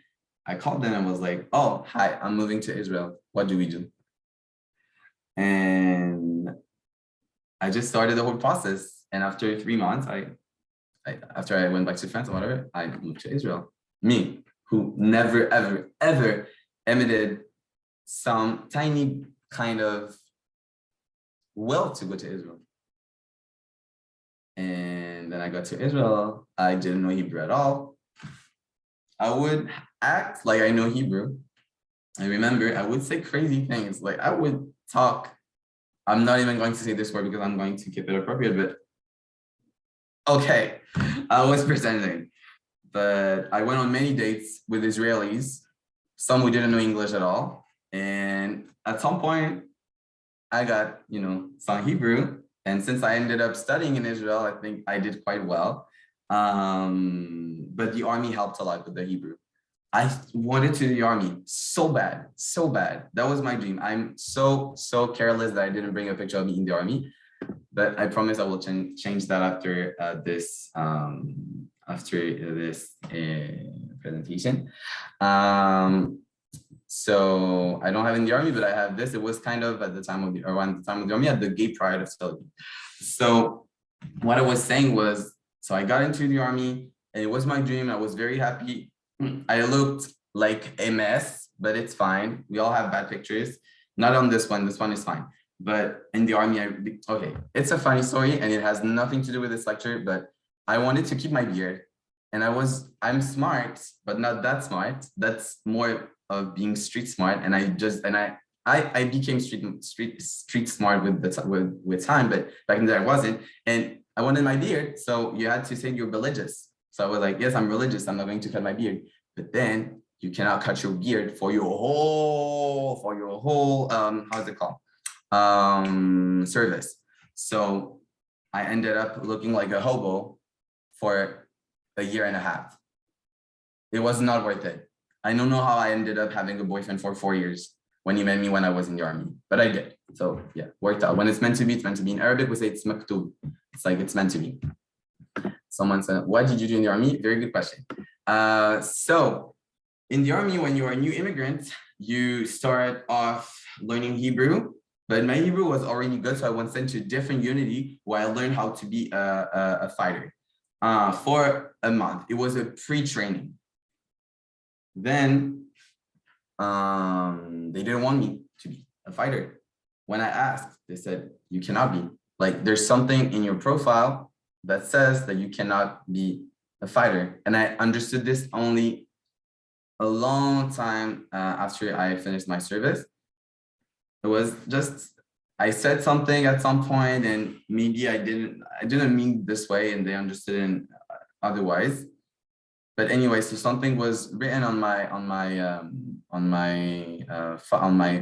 I called them and was like, oh, hi, I'm moving to Israel. What do we do? And I just started the whole process. And after 3 months, after I went back to France or whatever, I moved to Israel. Me, who never, ever, ever emitted some tiny kind of will to go to Israel. And then I got to Israel. I didn't know Hebrew at all. I would act like I know Hebrew. I remember I would say crazy things. Like I would talk. I'm not even going to say this word because I'm going to keep it appropriate, but okay, I was pretending. But I went on many dates with Israelis, some who didn't know English at all. And at some point, I got, some Hebrew. And since I ended up studying in Israel, I think I did quite well. But the army helped a lot with the Hebrew. I wanted to the army so bad, so bad. That was my dream. I'm so careless that I didn't bring a picture of me in the army. But I promise I will change that after this presentation. So I don't have in the army, but I have this. It was kind of at the time of around the time of the army at the gay pride of Tel Aviv. So what I was saying was, so I got into the army and it was my dream. I was very happy. I looked like a mess, but it's fine. We all have bad pictures. Not on this one. This one is fine. But in the army, okay, it's a funny story and it has nothing to do with this lecture, but I wanted to keep my beard. And I'm smart, but not that smart. That's more of being street smart. And I became street smart with time, but back then I wasn't. And I wanted my beard. So you had to say you're religious. So I was like, yes, I'm religious. I'm not going to cut my beard. But then you cannot cut your beard for your whole, how's it called? Service. So I ended up looking like a hobo for a year and a half. It was not worth it. I don't know how I ended up having a boyfriend for 4 years when he met me when I was in the army, but I did. So yeah, worked out. When it's meant to be, it's meant to be. In Arabic, we say it's maktub. It's like it's meant to be. Someone said, what did you do in the army? Very good question. So in the army, when you are a new immigrant, you start off learning Hebrew, but my Hebrew was already good. So I was sent to a different unity where I learned how to be a fighter for a month. It was a pre-training. Then they didn't want me to be a fighter. When I asked, they said, you cannot be. Like there's something in your profile that says that you cannot be a fighter. And I understood this only a long time after I finished my service. It was just, I said something at some point and maybe I didn't mean this way and they understood it otherwise. But anyway, so something was written on my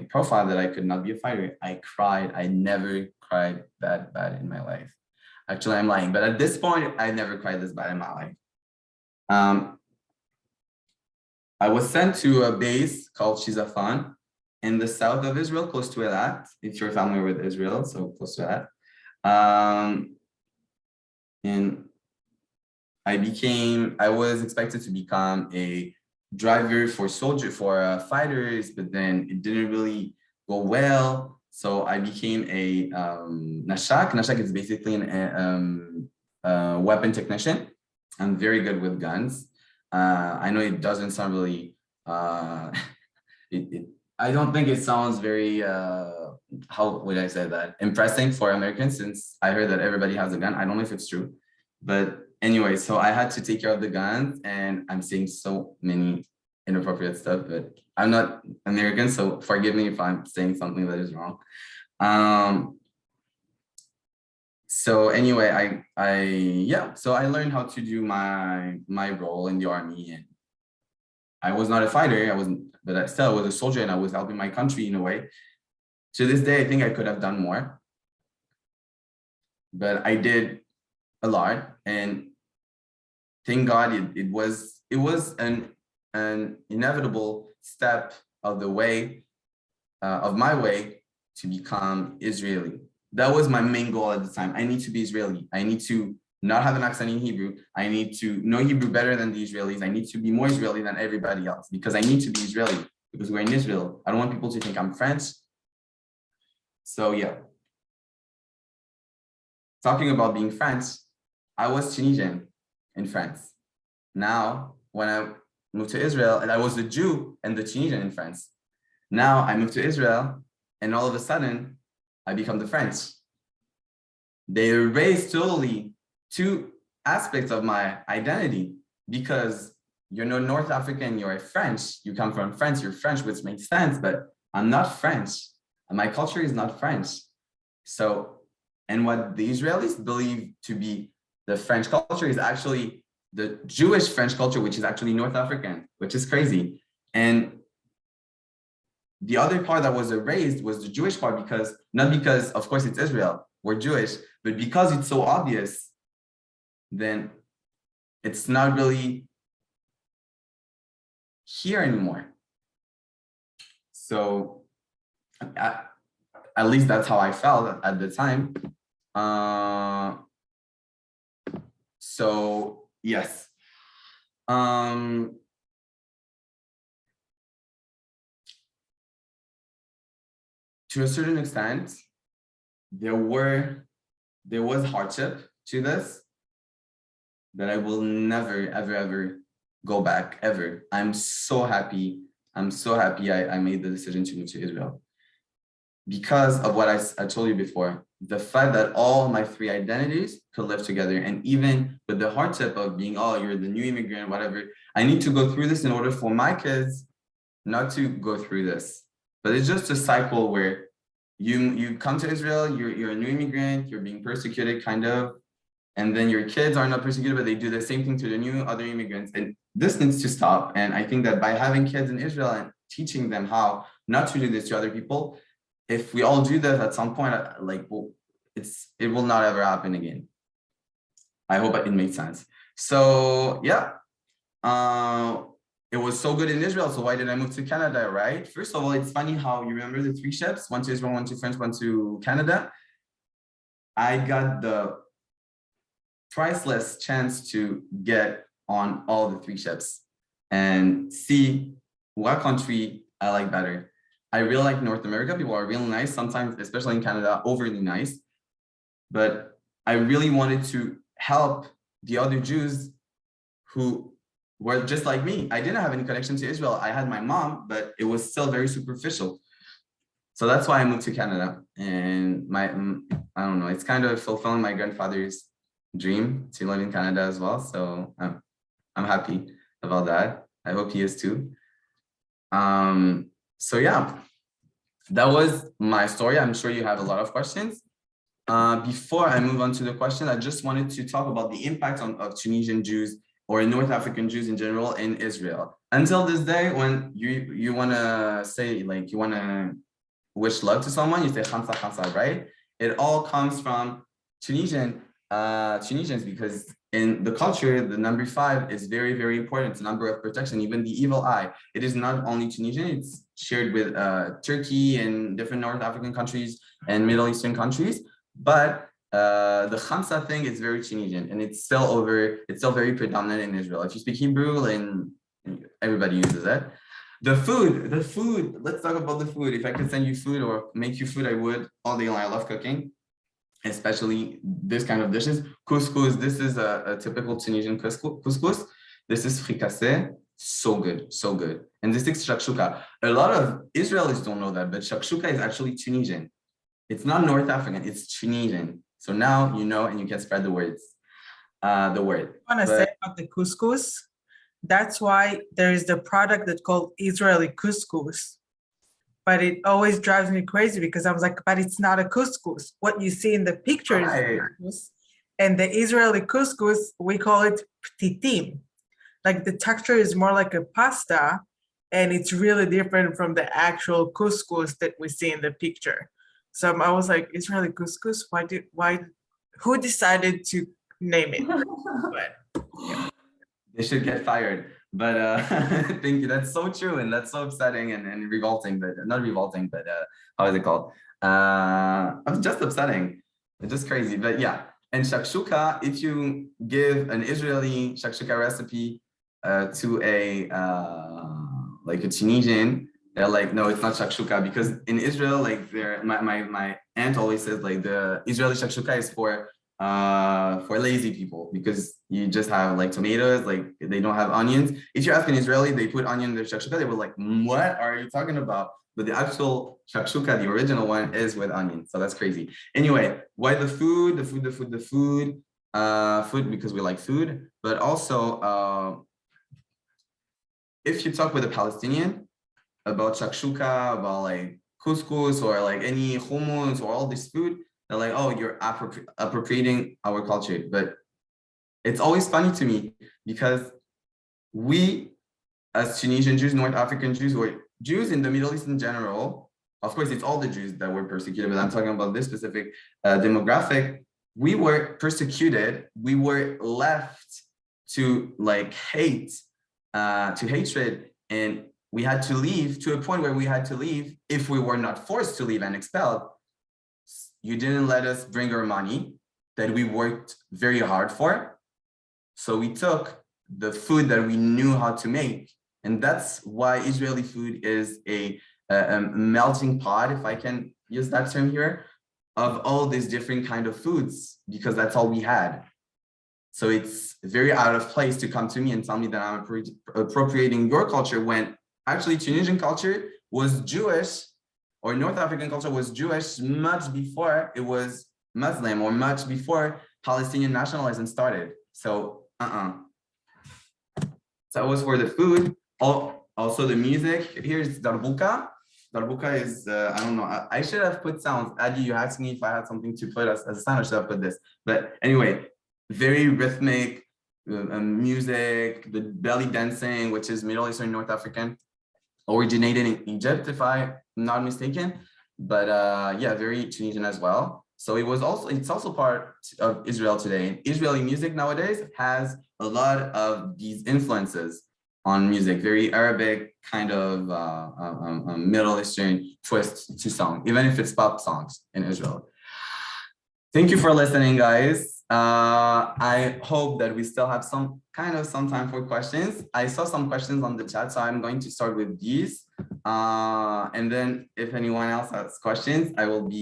profile that I could not be a fighter. I cried. I never cried that bad in my life. Actually, I'm lying, but at this point, I never cried this bad in my life. I was sent to a base called Shizafan in the south of Israel, close to Elat, if you're familiar with Israel, so close to Elat. And I was expected to become a driver for fighters, but then it didn't really go well. So I became a nashak. Nashak is basically a weapon technician. I'm very good with guns. I know it doesn't sound really, I don't think it sounds very, how would I say that? Impressive for Americans, since I heard that everybody has a gun. I don't know if it's true, but anyway, so I had to take care of the guns, and I'm saying so many inappropriate stuff, but I'm not American, so forgive me if I'm saying something that is wrong. So anyway, so I learned how to do my role in the army, and I was not a fighter, but I still was a soldier, and I was helping my country in a way. To this day, I think I could have done more, but I did a lot, and thank God it was an inevitable step of the way of my way to become Israeli. That was my main goal at the time. I need to be Israeli. I need to not have an accent in Hebrew. I need to know Hebrew better than the Israelis. I need to be more Israeli than everybody else, because I need to be Israeli, because we're in Israel. I don't want people to think I'm French. So yeah. Talking about being French, I was Tunisian in France. Now, when I moved to Israel, and I was the Jew and the Tunisian in France. Now I moved to Israel, and all of a sudden, I become the French. They erased totally two aspects of my identity, because you're not North African, you're French. You come from France, you're French, which makes sense, but I'm not French. And my culture is not French. So, and what the Israelis believe to be the French culture is actually the Jewish French culture, which is actually North African, which is crazy. And the other part that was erased was the Jewish part, not because, of course, it's Israel, we're Jewish, but because it's so obvious, then it's not really here anymore. So at least that's how I felt at the time. So yes. To a certain extent, there was hardship to this that I will never, ever, ever go back, ever. I'm so happy I made the decision to move to Israel, because of what I told you before, the fact that all my three identities could live together. And even with the hardship of being, oh, you're the new immigrant, whatever, I need to go through this in order for my kids not to go through this. But it's just a cycle where you come to Israel, you're a new immigrant, you're being persecuted kind of, and then your kids are not persecuted, but they do the same thing to the new other immigrants. And this needs to stop. And I think that by having kids in Israel and teaching them how not to do this to other people, if we all do that at some point, it will not ever happen again. I hope it makes sense. So yeah, it was so good in Israel. So why did I move to Canada, right? First of all, it's funny how you remember the three ships, one to Israel, one to France, one to Canada. I got the priceless chance to get on all the three ships and see what country I like better. I really like North America. People are really nice, sometimes, especially in Canada, overly nice. But I really wanted to help the other Jews who were just like me. I didn't have any connection to Israel. I had my mom, but it was still very superficial. So that's why I moved to Canada. And I don't know, it's kind of fulfilling my grandfather's dream to live in Canada as well. So I'm happy about that. I hope he is too. So yeah, that was my story. I'm sure you have a lot of questions. Before I move on to the question, I just wanted to talk about the impact of Tunisian Jews or North African Jews in general in Israel. Until this day, when you want to say, like, you want to wish luck to someone, you say khamsa khamsa, right? It all comes from Tunisian Tunisians, because in the culture, the number 5 is very, very important. It's a number of protection, even the evil eye. It is not only Tunisian, it's shared with Turkey and different North African countries and Middle Eastern countries. But the Khamsa thing is very Tunisian, and it's still very predominant in Israel. If you speak Hebrew, and everybody uses it. The food, let's talk about the food. If I could send you food or make you food, I would all day long. I love cooking, especially this kind of dishes. Couscous, this is a typical Tunisian couscous. This is fricassé, so good, so good. And this is shakshuka. A lot of Israelis don't know that, but shakshuka is actually Tunisian. It's not North African, it's Tunisian. So now you know, and you can spread the word. I want to say about the couscous, that's why there is the product that's called Israeli couscous. But it always drives me crazy because I was like, but it's not a couscous. What you see in the picture is couscous. And the Israeli couscous, we call it ptitim. Like the texture is more like a pasta, and it's really different from the actual couscous that we see in the picture. So I was like, Israeli couscous, who decided to name it? But, yeah. They should get fired. But thank you. That's so true, and that's so upsetting and revolting, but not revolting, but how is it called? Just upsetting. It's just crazy. But yeah. And shakshuka, if you give an Israeli shakshuka recipe to a like a Tunisian, they're like, no, it's not shakshuka, because in Israel, like my aunt always says, like, the Israeli shakshuka is for lazy people, because you just have like tomatoes, like they don't have onions. If you ask an Israeli, they put onion in their shakshuka, they were like, what are you talking about? But the actual shakshuka, the original one, is with onions. So that's crazy. Anyway, why the food? Food, because we like food, but also if you talk with a Palestinian about shakshuka, about like couscous or like any hummus or all this food, they're like, oh, you're appropriating our culture. But it's always funny to me, because we, as Tunisian Jews, North African Jews, or Jews in the Middle East in general, of course, it's all the Jews that were persecuted, but I'm talking about this specific demographic. We were persecuted. We were left to like hate, to hatred, and we had to leave, to a point where we had to leave if we were not forced to leave and expelled. You didn't let us bring our money that we worked very hard for. So we took the food that we knew how to make. And that's why Israeli food is a melting pot, if I can use that term here, of all these different kind of foods, because that's all we had. So it's very out of place to come to me and tell me that I'm appropriating your culture, when actually Tunisian culture was Jewish, or North African culture was Jewish much before it was Muslim, or much before Palestinian nationalism started. So, So it was for the food. Also the music. Here's darbuka. Darbuka is, I don't know, I should have put sounds. Adi, you asked me if I had something to put as a sound, I should have put this. But anyway, very rhythmic music, the belly dancing, which is Middle Eastern North African, originated in Egypt, if I'm not mistaken, but yeah, very Tunisian as well. So it's also part of Israel today. Israeli music nowadays has a lot of these influences on music, very Arabic kind of Middle Eastern twist to song, even if it's pop songs in Israel. Thank you for listening, guys. I hope that we still have some time for questions. I saw some questions on the chat, so I'm going to start with these. And then if anyone else has questions, I will be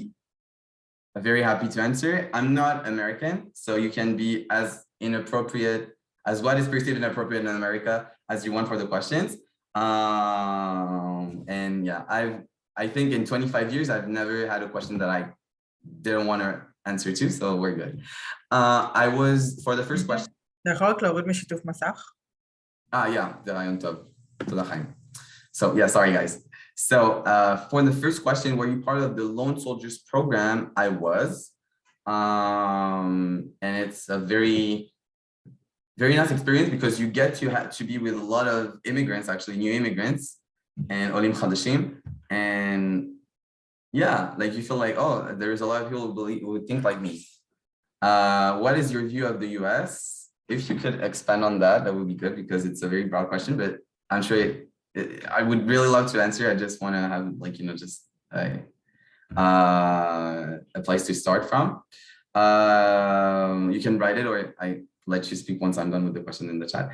very happy to answer. I'm not American, so you can be as inappropriate, as what is perceived inappropriate in America, as you want for the questions. And yeah, I think in 25 years, I've never had a question that I didn't want to answer to, so we're good. I was, for the first question. Yeah, the רעיון טוב. תודה חיים. So yeah, sorry guys. So for the first question, were you part of the Lone Soldiers program? I was. And it's a very, very nice experience, because you get to have to be with a lot of immigrants, actually new immigrants, and Olim Khadashim. And yeah, like you feel like, oh, there's a lot of people who think like me. What is your view of the US? If you could expand on that, that would be good because it's a very broad question, but I'm sure I would really love to answer. I just want to have like, just a place to start from. You can write it or I let you speak once I'm done with the question in the chat.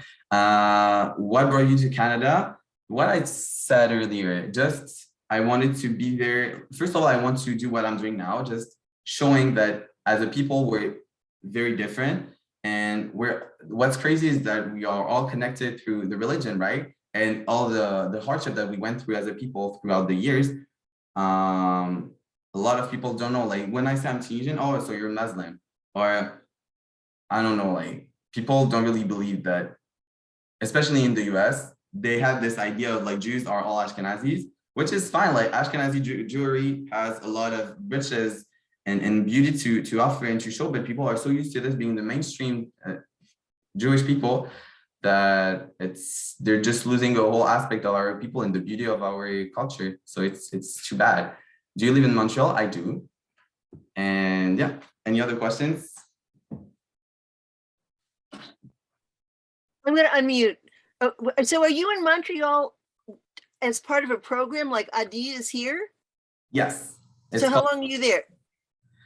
What brought you to Canada? What I said earlier, just I wanted to be there. First of all, I want to do what I'm doing now, just showing that as a people, we're very different. And what's crazy is that we are all connected through the religion, right? And all the hardship that we went through as a people throughout the years. A lot of people don't know, like when I say I'm Tunisian, oh, so you're Muslim, or I don't know, like people don't really believe that, especially in the US, they have this idea of like Jews are all Ashkenazis, which is fine. Like Ashkenazi Jewry has a lot of riches and beauty to offer and to show, but people are so used to this being the mainstream Jewish people that they're just losing a whole aspect of our people and the beauty of our culture. So it's too bad. Do you live in Montreal? I do. And yeah, any other questions? I'm going to unmute. So are you in Montreal as part of a program like Adi is here? Yes. So how long are you there?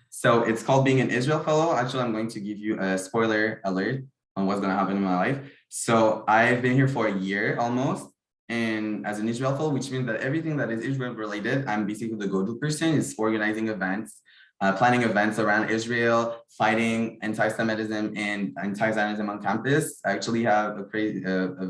So it's called being an Israel Fellow. Actually, I'm going to give you a spoiler alert on what's going to happen in my life. So I've been here for a year almost. And as an Israel Fellow, which means that everything that is Israel related, I'm basically the go-to person. Is organizing events, planning events around Israel, fighting anti-Semitism and anti-Zionism on campus. I actually have a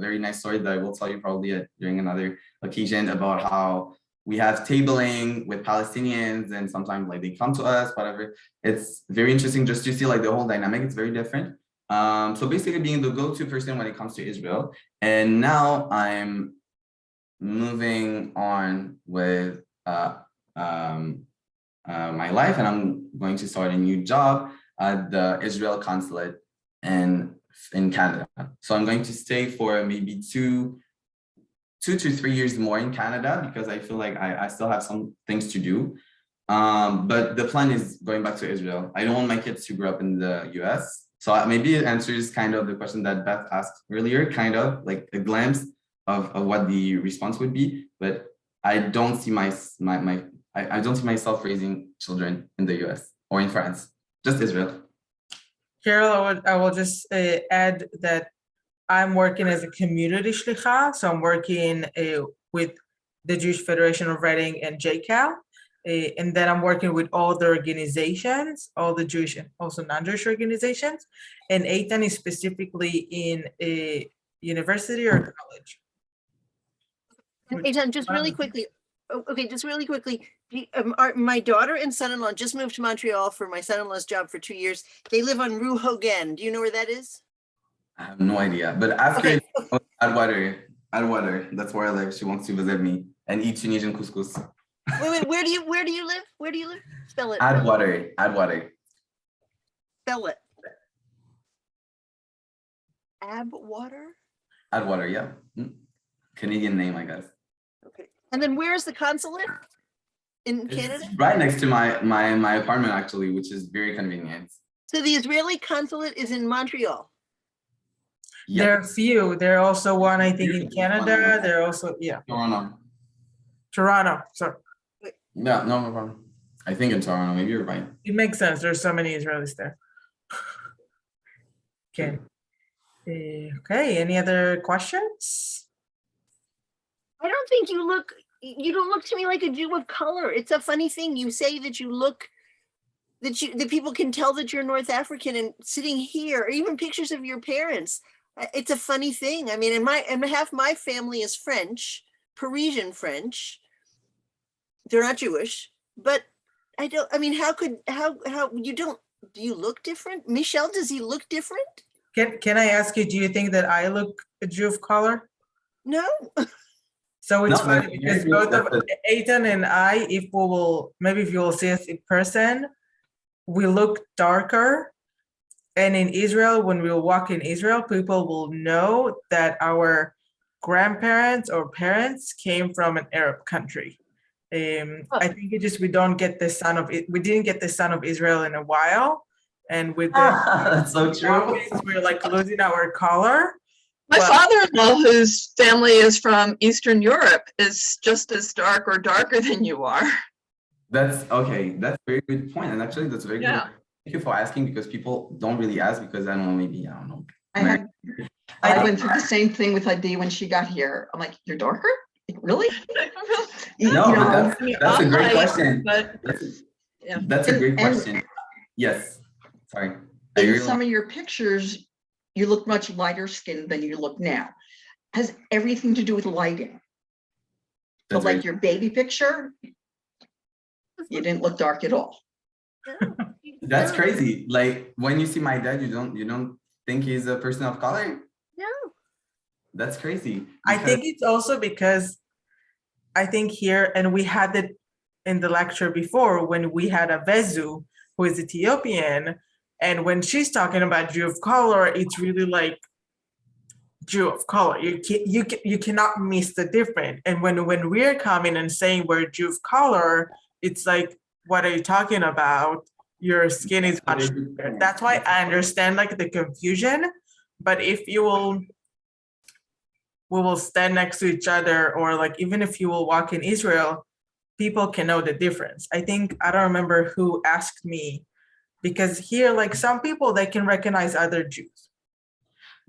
very nice story that I will tell you probably during another occasion about how we have tabling with Palestinians and sometimes like they come to us, whatever. It's very interesting just to see like the whole dynamic. It's very different. So basically being the go-to person when it comes to Israel. And now I'm moving on with my life, and I'm going to start a new job at the Israel consulate in Canada. So I'm going to stay for maybe two to 3 years more in Canada because I feel like I still have some things to do. But the plan is going back to Israel. I don't want my kids to grow up in the US. So maybe it answers kind of the question that Beth asked earlier, kind of like a glimpse of what the response would be, but I don't see I don't see myself raising children in the US or in France, just Israel. Carol, I will just add that I'm working as a community shlicha, so I'm working with the Jewish Federation of Reading and JCAL, and then I'm working with all the organizations, all the Jewish and also non-Jewish organizations, and Eitan is specifically in a university or college. Eitan, just really quickly. Okay, just really quickly. My daughter and son-in-law just moved to Montreal for my son-in-law's job for 2 years. They live on Rue Hogan. Do you know where that is? I have no idea, but after Adwater, that's where I live. She wants to visit me and eat Tunisian couscous. Wait, where do you live? Where do you live? Spell it. Adwater. Spell it. Abwater? Adwater, yeah. Canadian name, I guess. Okay. And then where is the consulate in Canada? It's right next to my apartment, actually, which is very convenient. So the Israeli consulate is in Montreal. Yep. There are a few. There are also one, I think, in Canada. There are also, yeah. Toronto. Sorry. Yeah, no problem. I think in Toronto, maybe you're right. It makes sense. There's so many Israelis there. Okay. Okay. Any other questions? I don't think you don't look to me like a Jew of color. It's a funny thing. You say that you look, that people can tell that you're North African, and sitting here, or even pictures of your parents. It's a funny thing. I mean, and half my family is French, Parisian French. They're not Jewish, but how do you look different? Michel, does he look different? Can I ask you, do you think that I look a Jew of color? No. So it's funny because both of Eitan and I, if you will see us in person, we look darker. And in Israel, when we walk in Israel, people will know that our grandparents or parents came from an Arab country. I think we didn't get the son of Israel in a while. and with the That's so true. we're like losing our color. My Well- father-in-law, whose family is from Eastern Europe, is just as dark or darker than you are. That's okay. That's a very good point. And actually, that's a very good. Yeah. Thank you for asking, because people don't really ask, because I don't know, maybe, I don't know. I went through the same thing with Adi when she got here. I'm like, you're darker? Really? You No, know, but that's a great I'm question. But yeah. That's a great And- question. Yes, sorry. I In realize- some of your pictures, you look much lighter skinned than you look now. Has everything to do with lighting. But That's like very- your baby picture, you didn't look dark at all. That's crazy. Like when you see my dad, you don't think he's a person of color? No. That's crazy. I because- think it's also because I think here, and we had it in the lecture before when we had a Vezu who is Ethiopian, and when she's talking about Jew of color, it's really like Jew of color. You cannot miss the difference. And when we're coming and saying we're Jew of color, it's like, what are you talking about? Your skin is much darker. That's why I understand like the confusion. But if you will, we will stand next to each other, or like even if you will walk in Israel, people can know the difference. I think, I don't remember who asked me, because here, like some people, they can recognize other Jews.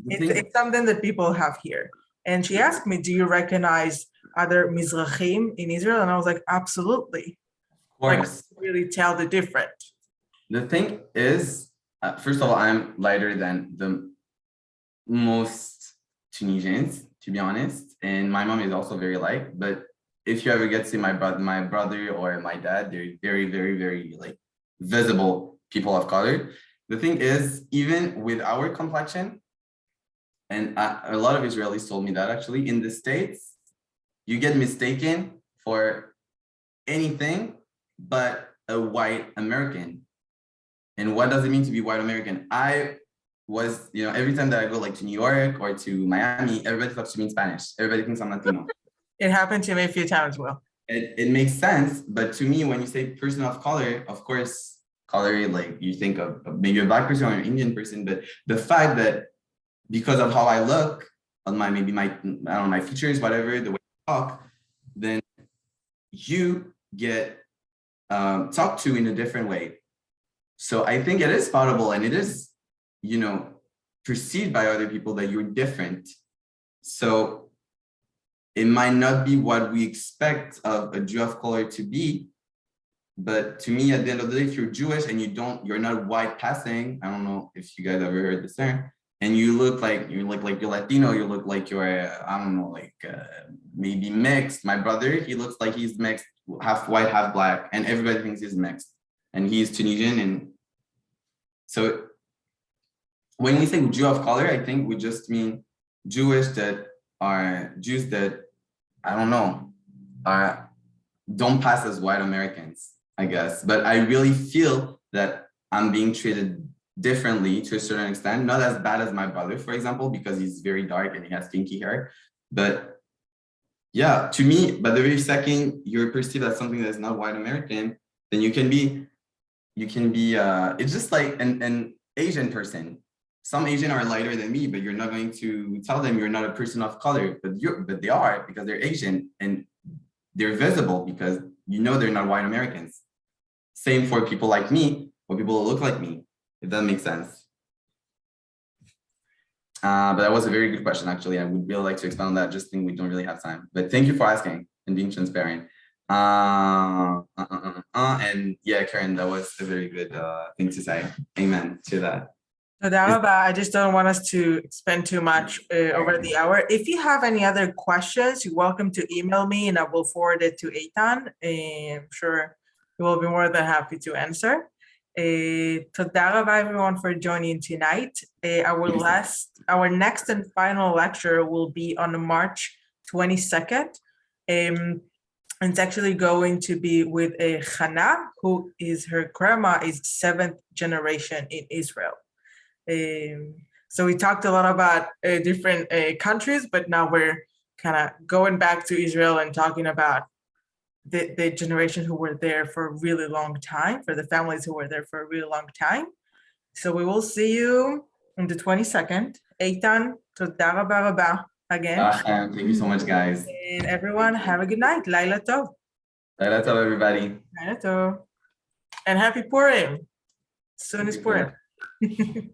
The thing- It's something that people have here. And she asked me, do you recognize other Mizrahim in Israel? And I was like, absolutely. Of Like, course. really tell the difference. The thing is, first of all, I'm lighter than the most Tunisians, to be honest, and my mom is also very light. But if you ever get to see my brother or my dad, they're very, very, very like visible people of color. The thing is, even with our complexion, and a lot of Israelis told me that actually in the States, you get mistaken for anything but a white American. And what does it mean to be white American? I was, every time that I go like to New York or to Miami, everybody talks to me in Spanish. Everybody thinks I'm Latino. It happened to me a few times, Will. It makes sense, but to me, when you say person of color, of course, color, like you think of maybe a Black person or an Indian person, but the fact that because of how I look, on my my features, whatever, the way I talk, then you get talked to in a different way. So I think it is spottable, and it is, perceived by other people that you're different. So it might not be what we expect of a Jew of color to be, but to me, at the end of the day, if you're Jewish and you're not white passing, I don't know if you guys ever heard this term, and you look like you're Latino, you look like you're, I don't know, like maybe mixed. My brother, he looks like he's mixed, half white, half Black, and everybody thinks he's mixed, and he's Tunisian. And so when we say Jew of color, I think we just mean Jewish that are Jews that, I don't know, don't pass as white Americans, I guess. But I really feel that I'm being treated differently to a certain extent, not as bad as my brother, for example, because he's very dark and he has kinky hair. But yeah, to me, by the very second you're perceived as something that's not white American, then you can be, it's just like an Asian person. Some Asian are lighter than me, but you're not going to tell them you're not a person of color, but they are, because they're Asian and they're visible because they're not white Americans. Same for people like me, or people who look like me, if that makes sense. But that was a very good question, actually. I would really like to expand on that. Just think we don't really have time. But thank you for asking and being transparent. And yeah, Karen, that was a very good thing to say. Amen to that. I just don't want us to spend too much over the hour. If you have any other questions, you're welcome to email me and I will forward it to Eitan. I'm sure he will be more than happy to answer. Toda raba everyone for joining tonight. Our next and final lecture will be on March 22nd. It's actually going to be with Hannah, who is her grandma is 7th generation in Israel. So we talked a lot about different countries, but now we're kind of going back to Israel and talking about the generation who were there for a really long time, for the families who were there for a really long time. So we will see you on the 22nd. Eitan, toda raba raba again. Thank you so much, guys. And everyone, have a good night. Laila tov. Laila tov, everybody. Laila tov. And happy Purim. Soon is Happy Purim. Purim.